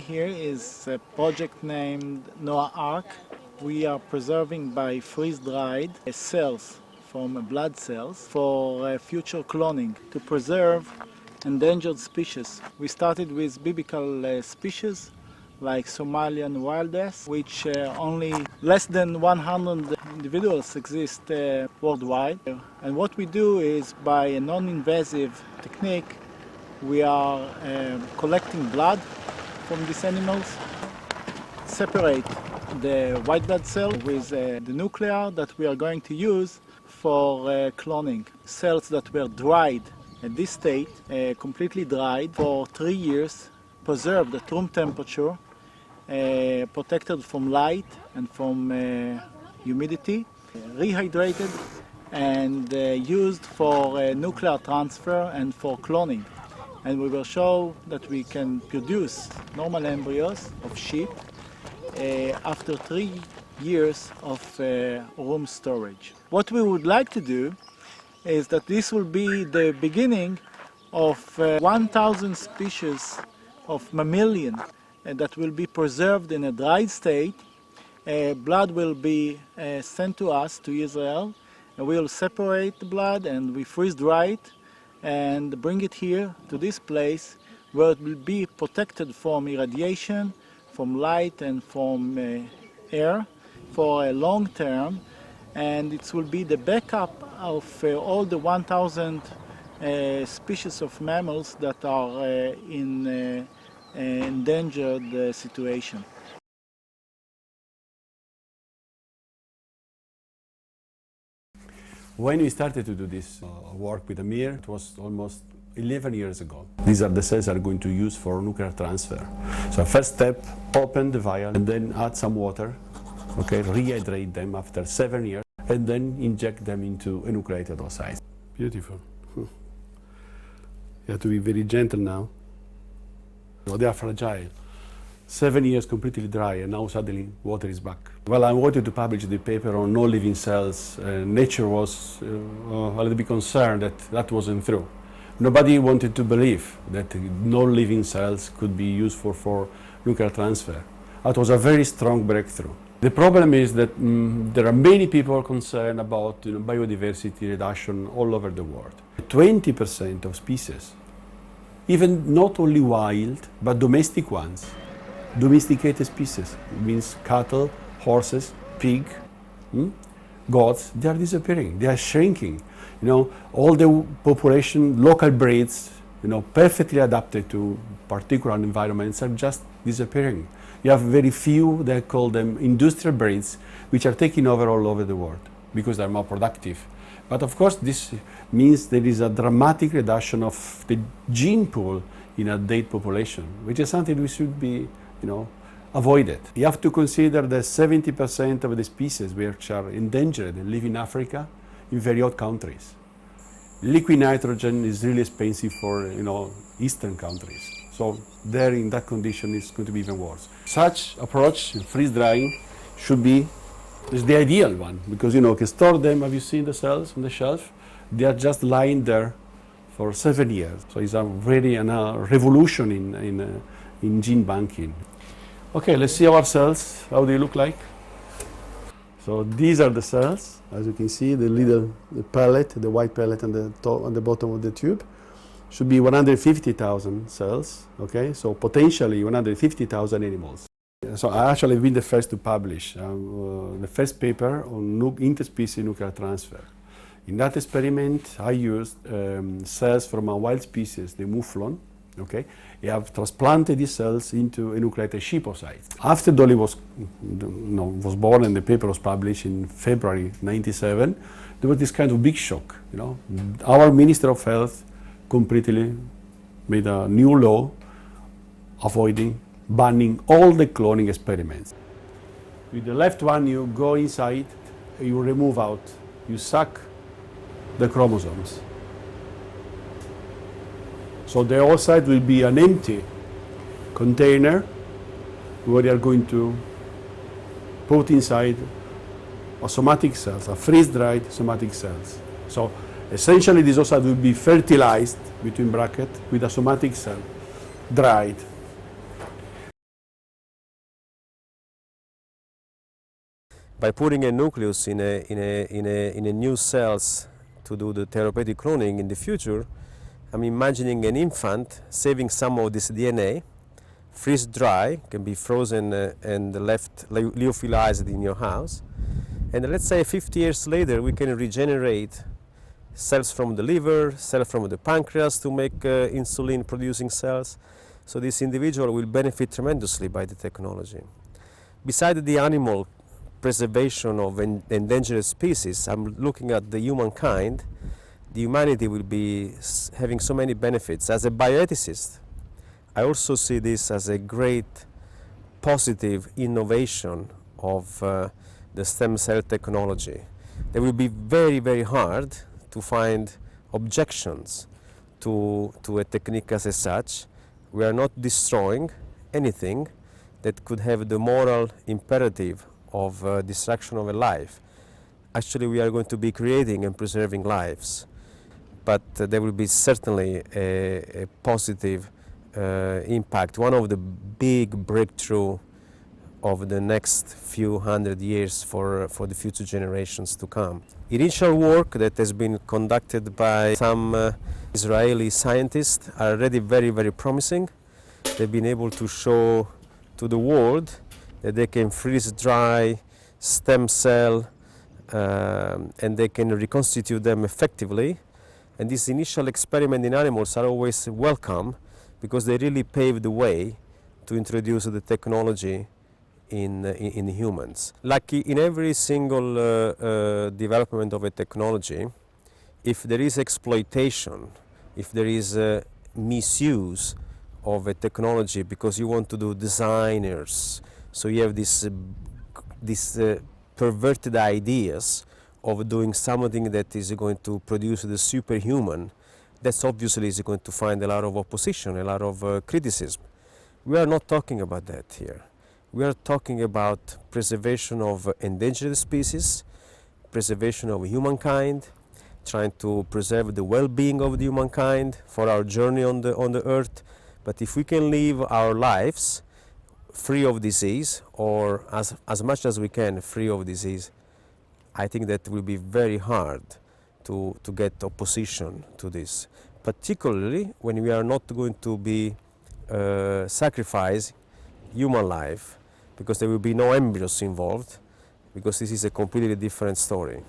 Here is a project named Noah Ark. We are preserving by freeze-dried cells from blood cells for future cloning to preserve endangered species. We started with biblical species like Somalian wild ass, which only less than 100 individuals exist worldwide. And what we do is, by a non-invasive technique, we are collecting blood from these animals, separate the white blood cell with the nuclear that we are going to use for cloning. Cells that were dried at this state, completely dried for 3 years, preserved at room temperature, protected from light and from humidity, rehydrated and used for nuclear transfer and for cloning. And we will show that we can produce normal embryos of sheep after 3 years of room storage. What we would like to do is that this will be the beginning of 1,000 species of mammalian that will be preserved in a dried state. Blood will be sent to us, to Israel, and we will separate the blood and we freeze dry it and bring it here to this place where it will be protected from irradiation, from light and from air for a long term, and it will be the backup of all the 1,000 species of mammals that are in endangered situation. When we started to do this work with Amir, it was almost 11 years ago. These are the cells that are going to use for nuclear transfer. So first step, open the vial and then add some water, okay, rehydrate them after 7 years, and then inject them into enucleated oocytes. Beautiful. You have to be very gentle now. They are fragile. 7 years completely dry, and now suddenly water is back. Well, I wanted to publish the paper on no living cells. Nature was a little bit concerned that that wasn't true. Nobody wanted to believe that no living cells could be useful for nuclear transfer. That was a very strong breakthrough. The problem is that there are many people concerned about biodiversity reduction all over the world. 20% of species, even not only wild, but domestic ones, domesticated species, it means cattle, horses, pig, goats, they are disappearing, they are shrinking. All the population, local breeds, perfectly adapted to particular environments are just disappearing. You have very few, they call them industrial breeds, which are taking over all over the world because they're more productive. But of course this means there is a dramatic reduction of the gene pool in a dead population, which is something we should be avoided. You have to consider that 70% of the species which are endangered live in Africa, in very hot countries. Liquid nitrogen is really expensive for eastern countries. So there, in that condition, it's going to be even worse. Such approach, freeze drying, is the ideal one, because you can store them. Have you seen the cells on the shelf? They are just lying there for 7 years. So it's a really a revolution in gene banking. Okay, let's see our cells. How do they look like? So these are the cells. As you can see, the pellet, the white pellet on the bottom of the tube, should be 150,000 cells. Okay, so potentially 150,000 animals. So I actually have been the first to publish the first paper on interspecies nuclear transfer. In that experiment, I used cells from a wild species, the mouflon. Okay, I have transplanted these cells into enucleated sheep oocytes. After Dolly was born and the paper was published in February '97, there was this kind of big shock. Our Minister of Health completely made a new law banning all the cloning experiments. With the left one, you go inside, you remove out, you suck the chromosomes. So the oocyte will be an empty container where they are going to put inside a somatic cells, a freeze-dried somatic cells. So essentially this oocyte will be fertilized, between brackets, with a somatic cell, dried. By putting a nucleus in a new cells to do the therapeutic cloning in the future, I'm imagining an infant saving some of this DNA, freeze dry, can be frozen and left lyophilized in your house. And let's say 50 years later, we can regenerate cells from the liver, cells from the pancreas to make insulin producing cells. So this individual will benefit tremendously by the technology. Besides the animal preservation of endangered species, I'm looking at the humankind. The humanity will be having so many benefits. As a bioethicist, I also see this as a great positive innovation of the stem cell technology. It will be very, very hard to find objections to a technique as such. We are not destroying anything that could have the moral imperative of destruction of a life. Actually, we are going to be creating and preserving lives. But there will be certainly a positive impact. One of the big breakthrough of the next few hundred years for the future generations to come. Initial work that has been conducted by some Israeli scientists are already very, very promising. They've been able to show to the world that they can freeze dry stem cell and they can reconstitute them effectively. And these initial experiments in animals are always welcome because they really pave the way to introduce the technology in humans. Like in every single development of a technology, if there is exploitation, if there is misuse of a technology because you want to do designers, so you have this perverted ideas of doing something that is going to produce the superhuman, that's obviously is going to find a lot of opposition, a lot of criticism. We are not talking about that here. We are talking about preservation of endangered species, preservation of humankind, trying to preserve the well-being of the humankind for our journey on the earth. But if we can live our lives free of disease, or as much as we can free of disease, I think that will be very hard to get opposition to this, particularly when we are not going to be sacrifice human life, because there will be no embryos involved, because this is a completely different story.